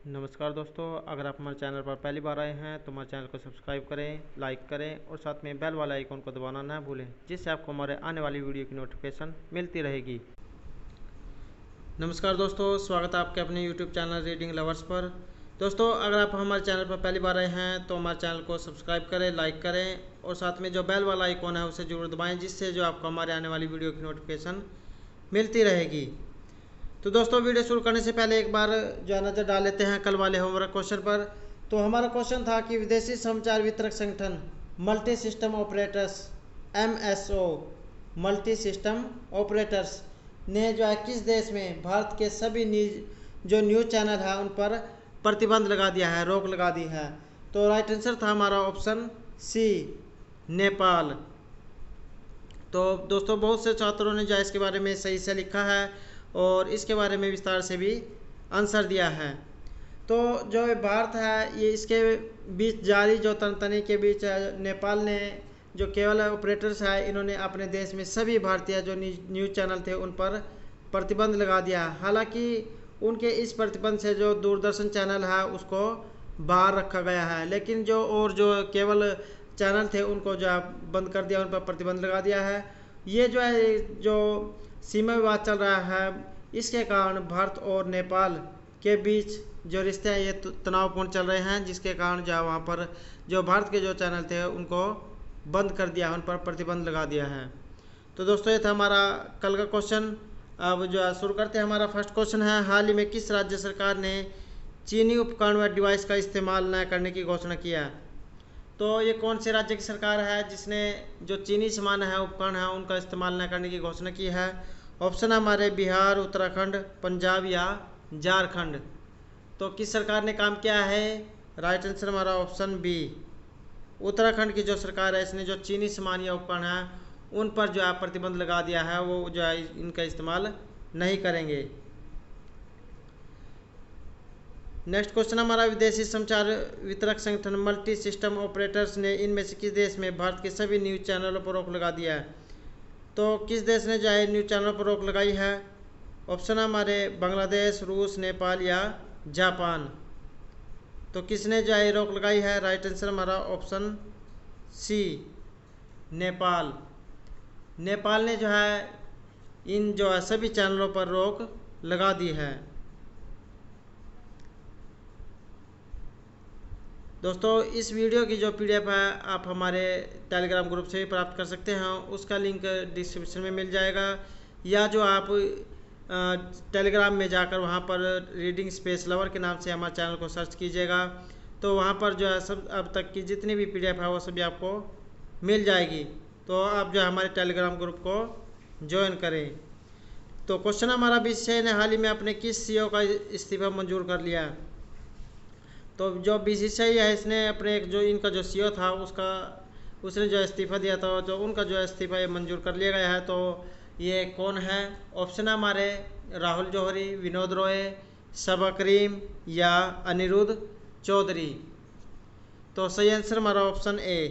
नमस्कार दोस्तों, अगर आप हमारे चैनल पर पहली बार आए हैं तो हमारे चैनल को सब्सक्राइब करें, लाइक करें और साथ में बेल वाला आइकन को दबाना ना भूलें, जिससे आपको हमारे आने वाली वीडियो की नोटिफिकेशन मिलती रहेगी। नमस्कार दोस्तों, स्वागत है आपके अपने यूट्यूब चैनल रीडिंग लवर्स पर। दोस्तों, अगर आप हमारे चैनल पर पहली बार आए हैं तो हमारे चैनल को सब्सक्राइब करें, लाइक करें और साथ में जो बेल वाला आइकॉन है उसे जरूर दबाएँ, जिससे जो आपको हमारे आने वाली वीडियो की नोटिफिकेशन मिलती रहेगी। तो दोस्तों, वीडियो शुरू करने से पहले एक बार जो है नज़र डाल लेते हैं कल वाले होमवर्क क्वेश्चन पर। तो हमारा क्वेश्चन था कि विदेशी संचार वितरक संगठन multi system operators MSO multi system operators ने जो है किस देश में भारत के सभी जो न्यूज़ चैनल है उन पर प्रतिबंध लगा दिया है, रोक लगा दी है। तो राइट आंसर था हमारा ऑप्शन सी, नेपाल। तो दोस्तों, बहुत से छात्रों ने जो है इसके बारे में सही से लिखा है और इसके बारे में विस्तार से भी आंसर दिया है। तो जो भारत है ये इसके बीच जारी जो तनतनी के बीच नेपाल ने जो केवल ऑपरेटर्स है इन्होंने अपने देश में सभी भारतीय जो न्यूज़ चैनल थे उन पर प्रतिबंध लगा दिया। हालांकि उनके इस प्रतिबंध से जो दूरदर्शन चैनल है उसको बाहर रखा गया है, लेकिन जो केवल चैनल थे उनको जो है बंद कर दिया, उन पर प्रतिबंध लगा दिया है। ये जो है जो सीमा विवाद चल रहा है इसके कारण भारत और नेपाल के बीच जो रिश्ते हैं ये तनावपूर्ण चल रहे हैं, जिसके कारण जो वहाँ पर जो भारत के जो चैनल थे उनको बंद कर दिया, उन पर प्रतिबंध लगा दिया है। तो दोस्तों, ये था हमारा कल का क्वेश्चन। अब जो है शुरू करते हैं। हमारा फर्स्ट क्वेश्चन है, हाल ही में किस राज्य सरकार ने चीनी उपकरण व डिवाइस का इस्तेमाल न करने की घोषणा किया? तो ये कौन से राज्य की सरकार है जिसने जो चीनी सामान है, उपकरण है, उनका इस्तेमाल न करने की घोषणा की है? ऑप्शन है हमारे बिहार, उत्तराखंड, पंजाब या झारखंड। तो किस सरकार ने काम किया है? राइट आंसर हमारा ऑप्शन बी, उत्तराखंड की जो सरकार है इसने जो चीनी सामान या उपकरण है उन पर जो है प्रतिबंध लगा दिया है, वो जो है इनका इस्तेमाल नहीं करेंगे। नेक्स्ट क्वेश्चन हमारा, विदेशी संचार वितरक संगठन मल्टी सिस्टम ऑपरेटर्स ने इनमें से किस देश में भारत के सभी न्यूज़ चैनलों पर रोक लगा दिया है? तो किस देश ने जो है न्यूज़ चैनलों पर रोक लगाई है? ऑप्शन है हमारे बांग्लादेश, रूस, नेपाल या जापान। तो किसने जो है रोक लगाई है? राइट आंसर हमारा ऑप्शन सी, नेपाल। नेपाल ने जो है इन जो है सभी चैनलों पर रोक लगा दी है। दोस्तों, इस वीडियो की जो PDF है आप हमारे टेलीग्राम ग्रुप से भी प्राप्त कर सकते हैं, उसका लिंक डिस्क्रिप्शन में मिल जाएगा, या जो आप टेलीग्राम में जाकर वहां पर रीडिंग स्पेस लवर के नाम से हमारे चैनल को सर्च कीजिएगा, तो वहां पर जो है सब अब तक की जितनी भी PDF है वो सभी आपको मिल जाएगी। तो आप जो है हमारे टेलीग्राम ग्रुप को ज्वाइन करें। तो क्वेश्चन हमारा, BCCI ने हाल ही में अपने किस CEO का इस्तीफा मंजूर कर लिया? तो जो BCCI है इसने अपने एक जो इनका जो CEO था उसने जो इस्तीफा दिया था, जो उनका जो इस्तीफा ये मंजूर कर लिया गया है। तो ये कौन है? ऑप्शन है हमारे राहुल जौहरी, विनोद रॉय, सबा करीम या अनिरुद्ध चौधरी। तो सही आंसर हमारा ऑप्शन ए,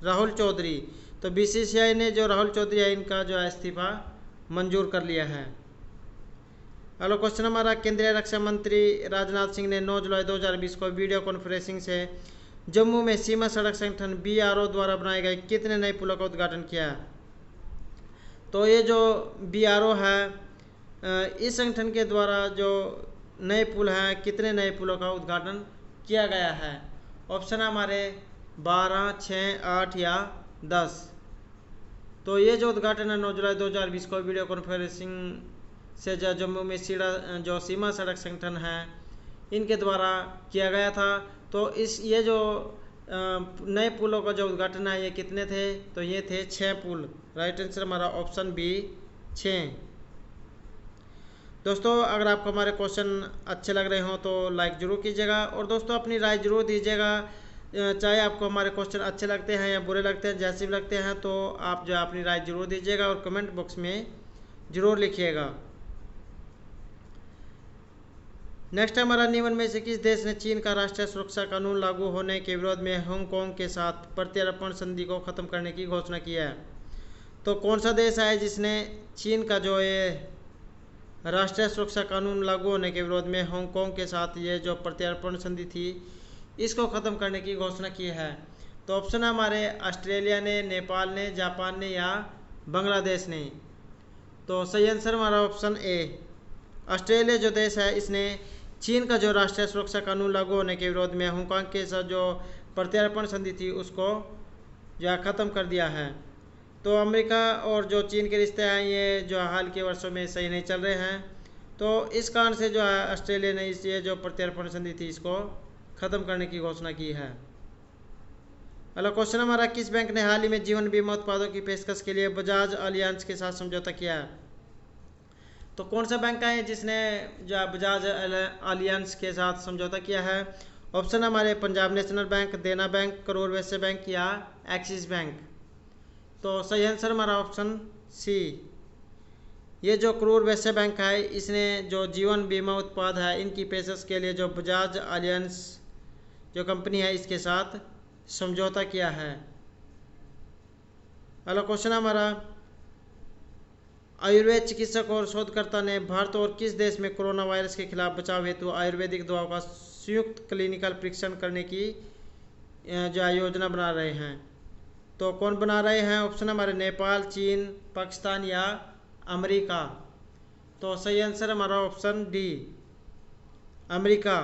राहुल चौधरी। तो BCCI ने जो राहुल चौधरी है इनका जो इस्तीफा मंजूर कर लिया है। अगला क्वेश्चन हमारा, केंद्रीय रक्षा मंत्री राजनाथ सिंह ने 9 जुलाई 2020 को वीडियो कॉन्फ्रेंसिंग से जम्मू में सीमा सड़क संगठन BRO द्वारा बनाए गए कितने नए पुलों का उद्घाटन किया? तो ये जो BRO है इस संगठन के द्वारा जो नए पुल हैं, कितने नए पुलों का उद्घाटन किया गया है? ऑप्शन है हमारे 12, 6, 8 या 10। तो ये जो उद्घाटन है 9 जुलाई 2020 को वीडियो कॉन्फ्रेंसिंग से जो जम्मू में जो सीमा सड़क संगठन है इनके द्वारा किया गया था। तो ये जो नए पुलों का जो उद्घाटन है ये कितने थे? तो ये थे 6 पुल। राइट आंसर हमारा ऑप्शन बी, 6। दोस्तों, अगर आपको हमारे क्वेश्चन अच्छे लग रहे हों तो लाइक ज़रूर कीजिएगा और दोस्तों अपनी राय ज़रूर दीजिएगा। चाहे आपको हमारे क्वेश्चन अच्छे लगते हैं या बुरे लगते हैं, जैसे भी लगते हैं, तो आप जो अपनी राय ज़रूर दीजिएगा और कमेंट बॉक्स में ज़रूर लिखिएगा। नेक्स्ट हमारा, निम्न में से किस देश ने चीन का राष्ट्रीय सुरक्षा कानून लागू होने के विरोध में हांगकांग के साथ प्रत्यार्पण संधि को खत्म करने की घोषणा की है? तो कौन सा देश है जिसने चीन का जो ये राष्ट्रीय सुरक्षा कानून लागू होने के विरोध में हांगकांग के साथ ये जो प्रत्यार्पण संधि थी इसको ख़त्म करने की घोषणा की है। तो ऑप्शन है हमारे ऑस्ट्रेलिया ने, नेपाल ने, जापान ने या बांग्लादेश ने। तो सही आंसर हमारा ऑप्शन ए। ऑस्ट्रेलिया जो देश है इसने चीन का जो राष्ट्रीय सुरक्षा कानून लागू होने के विरोध में हांगकांग के साथ जो प्रत्यार्पण संधि थी उसको जो ख़त्म कर दिया है। तो अमेरिका और जो चीन के रिश्ते हैं ये जो हाल के वर्षों में सही नहीं चल रहे हैं, तो इस कारण से जो है ऑस्ट्रेलिया ने इस ये जो प्रत्यार्पण संधि थी इसको ख़त्म करने की घोषणा की है। अगला क्वेश्चन हमारा, किस बैंक ने हाल ही में जीवन बीमा उत्पादों की पेशकश के लिए बजाज अलियांज के साथ समझौता किया है? तो कौन सा बैंक है जिसने जो बजाज अलियांज के साथ समझौता किया है? ऑप्शन हमारे पंजाब नेशनल बैंक, देना बैंक, करूर वैश्य बैंक या एक्सिस बैंक। तो सही आंसर हमारा ऑप्शन सी। ये जो करूर वैश्य बैंक है इसने जो जीवन बीमा उत्पाद है इनकी पेशकश के लिए जो बजाज अलियांज जो कंपनी है इसके साथ समझौता किया है। अगला क्वेश्चन हमारा, आयुर्वेद चिकित्सक और शोधकर्ता ने भारत और किस देश में कोरोना वायरस के खिलाफ बचाव हेतु आयुर्वेदिक दवाओं का संयुक्त क्लिनिकल परीक्षण करने की जो योजना बना रहे हैं? तो कौन बना रहे हैं? ऑप्शन हमारे नेपाल, चीन, पाकिस्तान या अमेरिका। तो सही आंसर हमारा ऑप्शन डी, अमेरिका।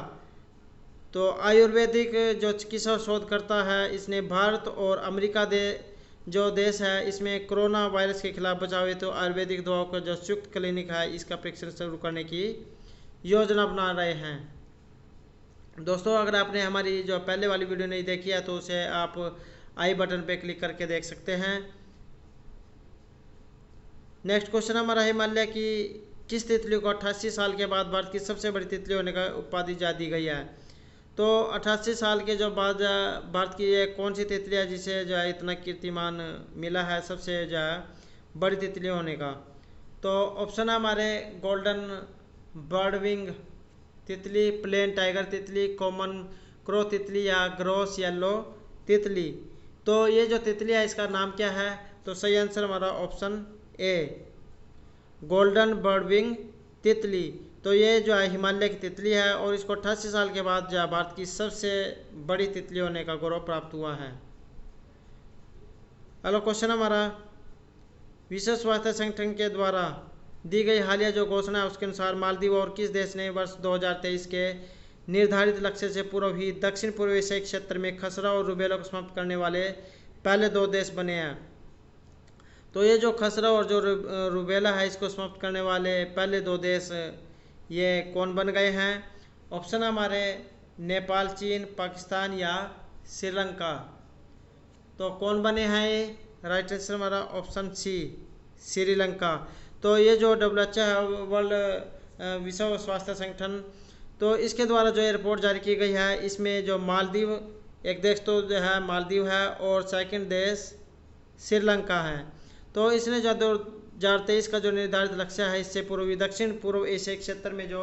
तो आयुर्वेदिक जो चिकित्सा शोधकर्ता है इसने भारत और अमेरिका जो देश है इसमें कोरोना वायरस के खिलाफ बचाव हेतु आयुर्वेदिक दवाओं का जो संयुक्त क्लिनिक है इसका परीक्षण शुरू करने की योजना बना रहे हैं। दोस्तों अगर आपने हमारी जो पहले वाली वीडियो नहीं देखी है तो उसे आप आई बटन पे क्लिक करके देख सकते हैं। नेक्स्ट क्वेश्चन हमारा, हिमालय की किस तितली को 88 साल के बाद भारत की सबसे बड़ी तितली होने का उपाधि दी गई है? तो 88 साल के जो बाद भारत की ये कौन सी तितली है जिसे जो है इतना कीर्तिमान मिला है सबसे जो है बड़ी तितली होने का? तो ऑप्शन हमारे गोल्डन बर्डविंग तितली, प्लेन टाइगर तितली, कॉमन क्रो तितली या ग्रोस येलो तितली। तो ये जो तितली है इसका नाम क्या है? तो सही आंसर हमारा ऑप्शन ए, गोल्डन बर्डविंग तितली। तो ये जो है हिमालय की तितली है और इसको 88 साल के बाद जो भारत की सबसे बड़ी तितली होने का गौरव प्राप्त हुआ है। अगला क्वेश्चन हमारा, विश्व स्वास्थ्य संगठन के द्वारा दी गई हालिया जो घोषणा है उसके अनुसार मालदीव और किस देश ने वर्ष 2023 के निर्धारित लक्ष्य से पूर्व ही दक्षिण पूर्व एशियाई क्षेत्र में खसरा और रुबेला को समाप्त करने वाले पहले 2 देश बने हैं? तो ये जो खसरा और जो रुबेला है इसको समाप्त करने वाले पहले 2 देश ये कौन बन गए हैं? ऑप्शन हमारे नेपाल, चीन, पाकिस्तान या श्रीलंका। तो कौन बने हैं ये? राइट आंसर हमारा ऑप्शन सी, श्रीलंका। तो ये जो WHO है वर्ल्ड विश्व स्वास्थ्य संगठन, तो इसके द्वारा जो ये रिपोर्ट जारी की गई है इसमें जो मालदीव एक देश तो जो है मालदीव है और सेकंड देश श्रीलंका है। तो इसने जो 2023 का जो निर्धारित लक्ष्य है इससे पूर्वी दक्षिण पूर्व एशियाई क्षेत्र में जो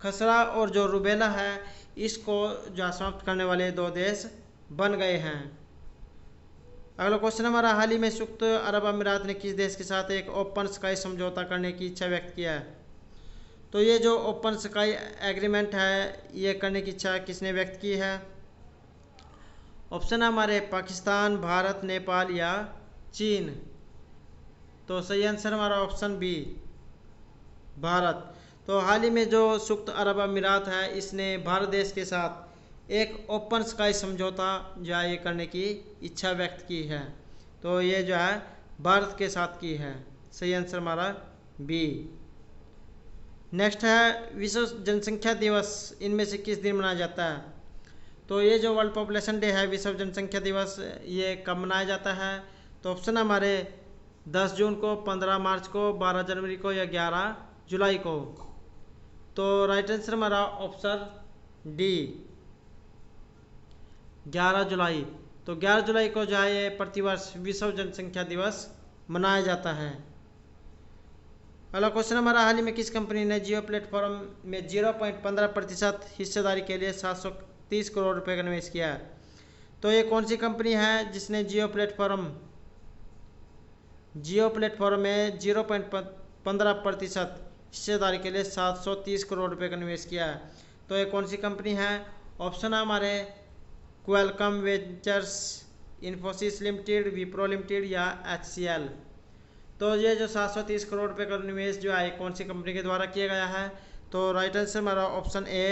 खसरा और जो रुबेला है इसको जो समाप्त करने वाले 2 देश बन गए हैं। अगला क्वेश्चन हमारा, हाल ही में संयुक्त अरब अमीरात ने किस देश के साथ एक ओपन स्काई समझौता करने की इच्छा व्यक्त किया है? तो ये जो ओपन स्काई एग्रीमेंट है ये करने की इच्छा किसने व्यक्त की है? ऑप्शन हमारे पाकिस्तान, भारत, नेपाल या चीन। तो सही आंसर हमारा ऑप्शन बी, भारत। तो हाल ही में जो संयुक्त अरब अमीरात है इसने भारत देश के साथ एक ओपन स्काई समझौता जो है ये करने की इच्छा व्यक्त की है। तो ये जो है भारत के साथ की है। सही आंसर हमारा बी। नेक्स्ट है, विश्व जनसंख्या दिवस इनमें से किस दिन मनाया जाता है? तो ये जो वर्ल्ड पॉपुलेशन डे है, विश्व जनसंख्या दिवस, ये कब मनाया जाता है? तो ऑप्शन हमारे 10 जून को, 15 मार्च को, 12 जनवरी को या 11 जुलाई को। तो राइट आंसर हमारा ऑप्शन डी, 11 जुलाई। तो 11 जुलाई को जो है ये प्रतिवर्ष विश्व जनसंख्या दिवस मनाया जाता है। अगला क्वेश्चन हमारा, हाल ही में किस कंपनी ने जियो प्लेटफॉर्म में 0.15% हिस्सेदारी के लिए 730 करोड़ रुपए का निवेश किया है? तो ये कौन सी कंपनी है जिसने जियो प्लेटफॉर्म में 0.15% हिस्सेदारी के लिए 730 करोड़ रुपए का निवेश किया है। तो ये कौन सी कंपनी है? ऑप्शन है हमारे Qualcomm ventures, Infosys limited, Wipro limited या HCL। तो ये जो 730 करोड़ रुपए का निवेश जो है कौन सी कंपनी के द्वारा किया गया है? तो राइट आंसर हमारा ऑप्शन ए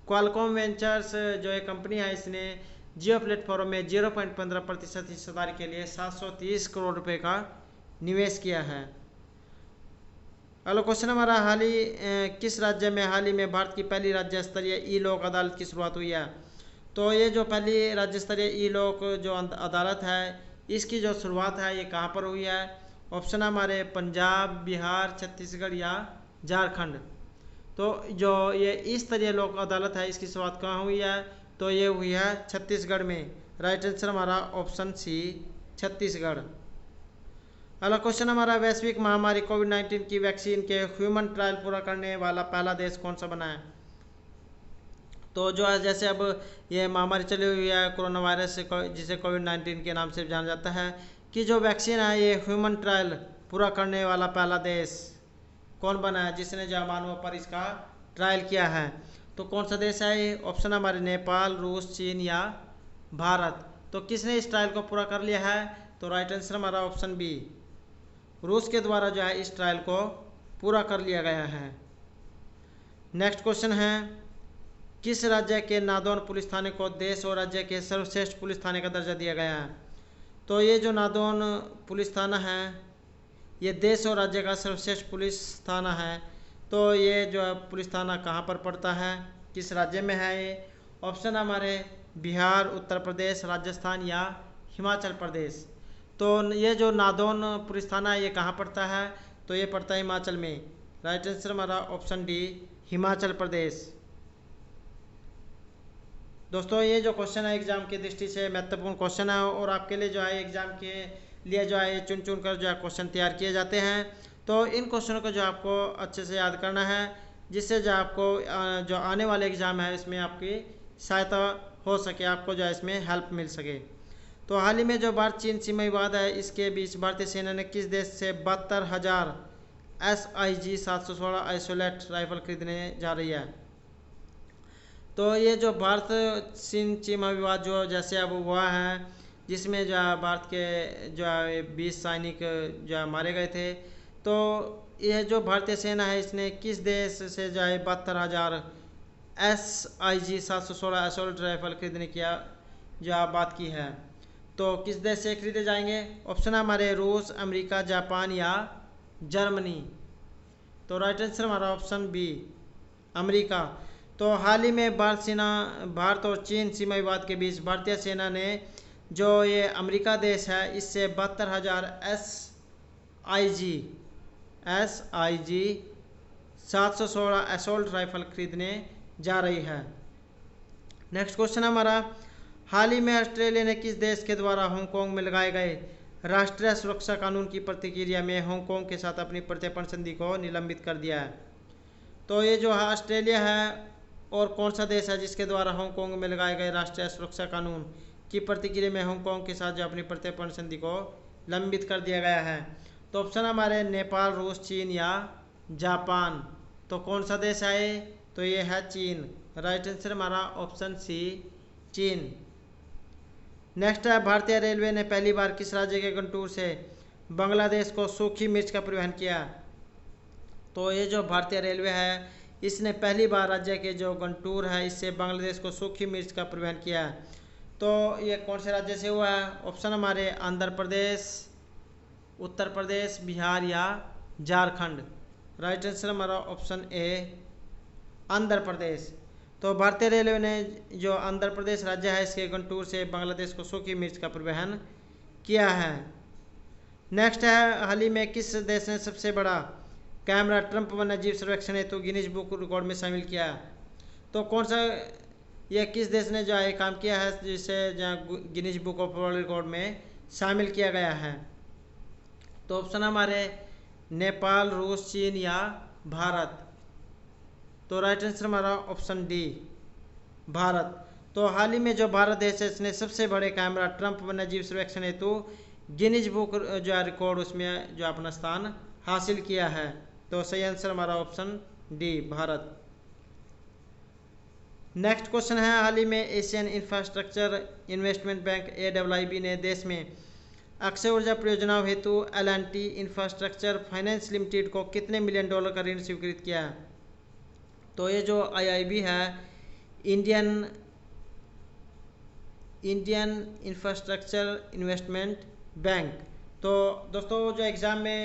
क्वालकॉम वेंचर्स जो एक कंपनी है, इसने जियो प्लेटफॉर्म में 0.15% हिस्सेदारी के लिए 730 करोड़ रुपए का निवेश किया है। अगला क्वेश्चन हमारा किस राज्य में हाल ही में भारत की पहली राज्य स्तरीय ई लोक अदालत की शुरुआत हुई है? तो ये जो पहली राज्य स्तरीय ई लोक जो अदालत है इसकी जो शुरुआत है ये कहाँ पर हुई है? ऑप्शन हमारे पंजाब, बिहार, छत्तीसगढ़ या झारखंड। तो जो ये इस स्तरीय लोक अदालत है इसकी शुरुआत कहाँ हुई है? तो ये हुई है छत्तीसगढ़ में। राइट आंसर हमारा ऑप्शन सी छत्तीसगढ़। अगला क्वेश्चन हमारा वैश्विक महामारी कोविड-19 की वैक्सीन के ह्यूमन ट्रायल पूरा करने वाला पहला देश कौन सा बना है? तो जो है जैसे अब ये महामारी चली हुई है कोरोना वायरस जिसे कोविड-19 के नाम से जाना जाता है, कि जो वैक्सीन है ये ह्यूमन ट्रायल पूरा करने वाला पहला देश कौन बना है जिसने जो मानवों पर इसका ट्रायल किया है? तो कौन सा देश है ये? ऑप्शन हमारे नेपाल, रूस, चीन या भारत। तो किसने इस ट्रायल को पूरा कर लिया है? तो राइट आंसर हमारा ऑप्शन बी, रूस के द्वारा जो है इस ट्रायल को पूरा कर लिया गया है। नेक्स्ट क्वेश्चन है किस राज्य के नादौन पुलिस थाने को देश और राज्य के सर्वश्रेष्ठ पुलिस थाने का दर्जा दिया गया है? तो ये जो नादौन पुलिस थाना है ये देश और राज्य का सर्वश्रेष्ठ पुलिस थाना है। तो ये जो है पुलिस थाना कहाँ पर पड़ता है, किस राज्य में है ये? ऑप्शन हमारे बिहार, उत्तर प्रदेश, राजस्थान या हिमाचल प्रदेश। तो ये जो नादौन पुलिस थाना है ये कहाँ पड़ता है? तो ये पड़ता है हिमाचल में। राइट आंसर हमारा ऑप्शन डी हिमाचल प्रदेश। दोस्तों ये जो क्वेश्चन है एग्जाम की दृष्टि से महत्वपूर्ण क्वेश्चन है और आपके लिए जो है एग्जाम के लिए जो है चुन चुन कर जो है क्वेश्चन तैयार किए जाते हैं। तो इन क्वेश्चनों को जो आपको अच्छे से याद करना है जिससे जो आपको जो आने वाले एग्ज़ाम है इसमें आपकी सहायता हो सके, आपको जो है इसमें हेल्प मिल सके। तो हाल ही में जो भारत चीन सीमा विवाद है इसके बीच भारतीय सेना ने किस देश से 72,000 SIG 716 आइसोलेट राइफल खरीदने जा रही है? तो ये जो भारत चीन सीमा विवाद जो जैसे अब हुआ है जिसमें जो है भारत के जो है 20 सैनिक जो है मारे गए थे, तो यह जो भारतीय सेना है इसने किस देश से जो है 72,000 SIG 716 असॉल्ट राइफल खरीदने की जो बात की है? तो किस देश से खरीदे जाएंगे? ऑप्शन हमारे रूस, अमेरिका, जापान या जर्मनी। तो राइट आंसर हमारा ऑप्शन बी अमेरिका। तो हाल ही में भारत और चीन सीमा विवाद के बीच भारतीय सेना ने जो ये अमेरिका देश है इससे 72,000 SIG 716 असॉल्ट राइफल खरीदने जा रही है। नेक्स्ट क्वेश्चन हमारा हाल ही में ऑस्ट्रेलिया ने किस देश के द्वारा हांगकांग में लगाए गए राष्ट्रीय सुरक्षा कानून की प्रतिक्रिया में हांगकांग के साथ अपनी प्रत्यर्पण संधि को निलंबित कर दिया है? तो ये जो है ऑस्ट्रेलिया है और कौन सा देश है जिसके द्वारा हांगकांग में लगाए गए राष्ट्रीय सुरक्षा कानून की प्रतिक्रिया में हांगकांग के साथ जो अपनी प्रत्यर्पण संधि को लंबित कर दिया गया है? तो ऑप्शन हमारे नेपाल, रूस, चीन या जापान। तो कौन सा देश है? तो ये है चीन। राइट आंसर हमारा ऑप्शन सी चीन। नेक्स्ट है भारतीय रेलवे ने पहली बार किस राज्य के गंटूर से बांग्लादेश को सूखी मिर्च का परिवहन किया? तो ये जो भारतीय रेलवे है इसने पहली बार राज्य के जो गंटूर है इससे बांग्लादेश को सूखी मिर्च का परिवहन किया है। तो ये कौन से राज्य से हुआ है? ऑप्शन हमारे आंध्र प्रदेश, उत्तर प्रदेश, बिहार या झारखंड। राइट आंसर हमारा ऑप्शन ए आंध्र प्रदेश। तो भारतीय रेलवे ने जो आंध्र प्रदेश राज्य है इसके गंटूर से बांग्लादेश को सूखी मिर्च का परिवहन किया है। नेक्स्ट है हाल ही में किस देश ने सबसे बड़ा कैमरा ट्रंप वन्यजीव सर्वेक्षण हेतु गिनीज बुक रिकॉर्ड में शामिल किया? तो कौन सा यह किस देश ने जो है काम किया है जिसे जहाँ Guinness book of world record में शामिल किया गया है? तो ऑप्शन हमारे नेपाल, रूस, चीन या भारत। तो राइट आंसर हमारा ऑप्शन डी भारत। तो हाल ही में जो भारत देश है इसने सबसे बड़े कैमरा ट्रंप वन्यजीव सर्वेक्षण हेतु गिनीज बुक जो है रिकॉर्ड उसमें जो अपना स्थान हासिल किया है। तो सही आंसर हमारा option D, Bharat. Next question है, हाल ही में Asian infrastructure investment bank AIIB ने देश में अक्षय ऊर्जा परियोजनाओं हेतु L&T इंफ्रास्ट्रक्चर फाइनेंस लिमिटेड को कितने मिलियन डॉलर का ऋण स्वीकृत किया? तो ये जो IIB है, इंडियन इंफ्रास्ट्रक्चर इन्वेस्टमेंट बैंक। तो दोस्तों जो एग्ज़ाम में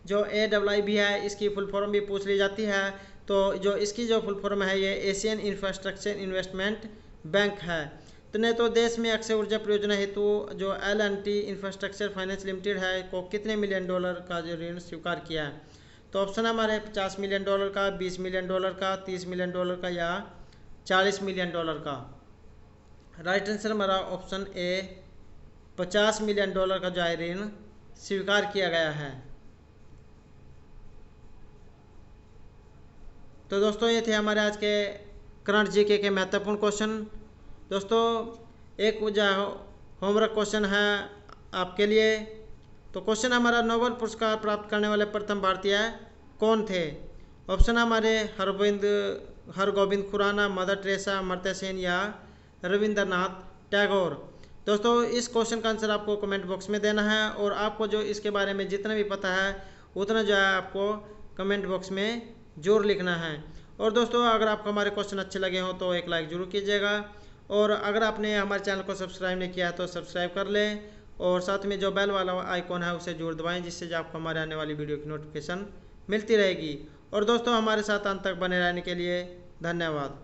जो AIIB है इसकी फुल फॉर्म भी पूछ ली जाती है। तो जो इसकी जो फुल फॉर्म है ये एशियन इंफ्रास्ट्रक्चर इन्वेस्टमेंट बैंक है। तो नहीं तो देश में अक्षय ऊर्जा परियोजना हेतु जो L&T इंफ्रास्ट्रक्चर फाइनेंस लिमिटेड है को कितने मिलियन डॉलर का जो ऋण स्वीकार किया है? तो ऑप्शन हमारे 50 मिलियन डॉलर का, 20 मिलियन डॉलर का, 30 मिलियन डॉलर का या 40 मिलियन डॉलर का। राइट आंसर हमारा ऑप्शन ए, 50 मिलियन डॉलर का जो है ऋण स्वीकार किया गया है। तो दोस्तों ये थे हमारे आज के करंट जीके के महत्वपूर्ण क्वेश्चन। दोस्तों एक जो होमवर्क क्वेश्चन है आपके लिए। तो क्वेश्चन हमारा, नोबेल पुरस्कार प्राप्त करने वाले प्रथम भारतीय कौन थे? ऑप्शन हमारे हरगोविंद खुराना, मदर टेरेसा, अमर्त्य सेन या रविंद्रनाथ टैगोर। दोस्तों इस क्वेश्चन का आंसर आपको कमेंट बॉक्स में देना है और आपको जो इसके बारे में जितना भी पता है उतना जो है आपको कमेंट बॉक्स में जरूर लिखना है। और दोस्तों अगर आपको हमारे क्वेश्चन अच्छे लगे हों तो एक लाइक जरूर कीजिएगा, और अगर आपने हमारे चैनल को सब्सक्राइब नहीं किया है तो सब्सक्राइब कर लें, और साथ में जो बेल वाला आइकॉन है उसे जरूर दबाएं, जिससे जो आपको हमारे आने वाली वीडियो की नोटिफिकेशन मिलती रहेगी। और दोस्तों हमारे साथ अंत तक बने रहने के लिए धन्यवाद।